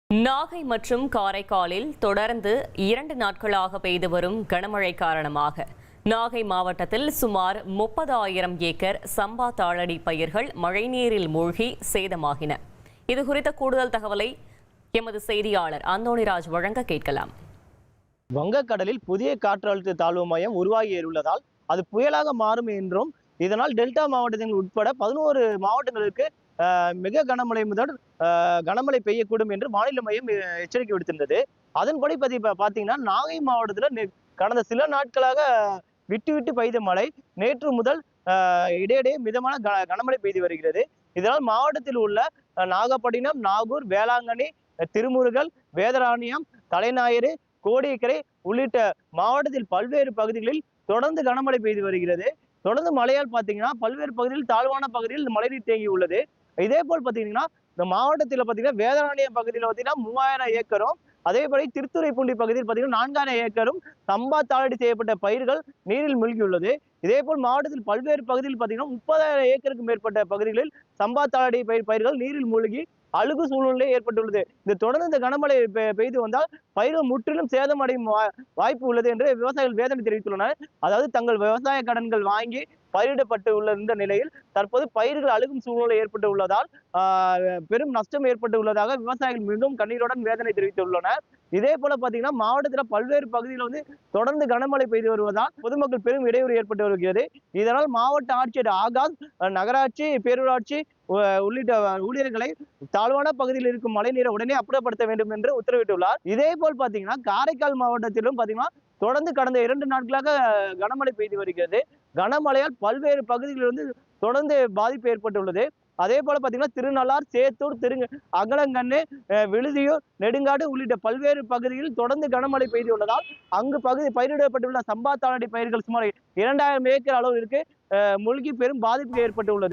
நாகை மற்றும் காரைக்காலில் தொடர்ந்து 2 நாட்களாக பெய்து வரும் கனமழை காரணமாக நாகை மாவட்டத்தில் சுமார் 30,000 ஏக்கர் சம்பா தாளடி பயிர்கள் மழைநீரில் மூழ்கி சேதமாகின. இதுகுறித்த கூடுதல் தகவலை எமது செய்தியாளர் அந்தோணிராஜ் வழங்க கேட்கலாம். வங்கக்கடலில் புதிய காற்றழுத்த தாழ்வு மையம் உருவாகியுள்ளதால் அது புயலாக மாறும் என்றும், இதனால் டெல்டா மாவட்டங்கள் உட்பட 11 மாவட்டங்களுக்கு மிக கனமழை முதல் கனமழை பெய்யக்கூடும் என்று வானிலை மையம் எச்சரிக்கை விடுத்திருந்தது. அதன்படி பார்த்தீங்கன்னா நாகை மாவட்டத்தில் கடந்த சில நாட்களாக விட்டு விட்டு பெய்த மழை நேற்று முதல் இடையிடையே மிதமான கனமழை பெய்து வருகிறது. இதனால் மாவட்டத்தில் உள்ள நாகப்பட்டினம், நாகூர், வேளாங்கண்ணி, திருமுருகல், வேதராணியம், தலைஞாயிறு, கோடியக்கரை உள்ளிட்ட மாவட்டத்தில் பல்வேறு பகுதிகளில் தொடர்ந்து கனமழை பெய்து வருகிறது. தொடர்ந்து மழையால் பார்த்தீங்கன்னா பல்வேறு பகுதிகளில் தாழ்வான பகுதியில் மழைநீர் தேங்கி உள்ளது. இதே போல் பார்த்தீங்கன்னா இந்த மாவட்டத்தில் பார்த்தீங்கன்னா வேதாரண்யம் பகுதியில் பார்த்தீங்கன்னா 3000 ஏக்கரும், அதேபடி திருத்துறைப்பூண்டி பகுதியில் பார்த்தீங்கன்னா 4000 ஏக்கரும் சம்பா தாளடி செய்யப்பட்ட பயிர்கள் நீரில் மூழ்கியுள்ளது. இதே போல் மாவட்டத்தில் பல்வேறு பகுதியில் பார்த்தீங்கன்னா 30,000 ஏக்கருக்கு மேற்பட்ட பகுதிகளில் சம்பா தாளடி பயிர்கள் நீரில் மூழ்கி அழுகு சூழ்நிலை ஏற்பட்டுள்ளது. இந்த தொடர்ந்து இந்த கனமழை பெய்து வந்தால் பயிர்கள் முற்றிலும் சேதமடையும் வாய்ப்பு உள்ளது என்று விவசாயிகள் வேதனை தெரிவித்துள்ளனர். அதாவது தங்கள் விவசாய கடன்கள் வாங்கி பயிரிடப்பட்டு உள்ள இந்த நிலையில் தற்போது பயிர்கள் அழுகும் சூழ்நிலை ஏற்பட்டு உள்ளதால் பெரும் நஷ்டம் ஏற்பட்டு உள்ளதாக விவசாயிகள் மிகவும் கண்ணீருடன் வேதனை தெரிவித்துள்ளனர். இதே போல பாத்தீங்கன்னா மாவட்டத்தில் பல்வேறு பகுதியில் தொடர்ந்து கனமழை பெய்து வருவதால் பொதுமக்கள் பெரும் இடையூறு ஏற்பட்டு வருகிறது. இதனால் மாவட்ட ஆட்சியர் ஆகாஷ் நகராட்சி, பேரூராட்சி உள்ளிட்ட ஊழியர்களை தாழ்வான பகுதியில் இருக்கும் மழைநீரை உடனே அப்புறப்படுத்த வேண்டும் என்று உத்தரவிட்டுள்ளார். இதே போல் பாத்தீங்கன்னா காரைக்கால் மாவட்டத்திலும் பாத்தீங்கன்னா தொடர்ந்து கடந்த 2 நாட்களாக கனமழை பெய்து வருகிறது. கனமழையால் பல்வேறு பகுதிகளில் தொடர்ந்து பாதிப்பு ஏற்பட்டுள்ளது. அதே போல பாத்தீங்கன்னா திருநள்ளார், சேத்தூர், அகலங்கண்ணு, விழுதியூர், நெடுங்காடு உள்ளிட்ட பல்வேறு பகுதிகளில் தொடர்ந்து கனமழை பெய்துள்ளதால் அங்கு பயிரிடப்பட்டுள்ள சம்பா தாளடி பயிர்கள் சுமார் 2000 ஏக்கர் அளவிற்கு மூழ்கி பெரும் பாதிப்பு ஏற்பட்டுள்ளது.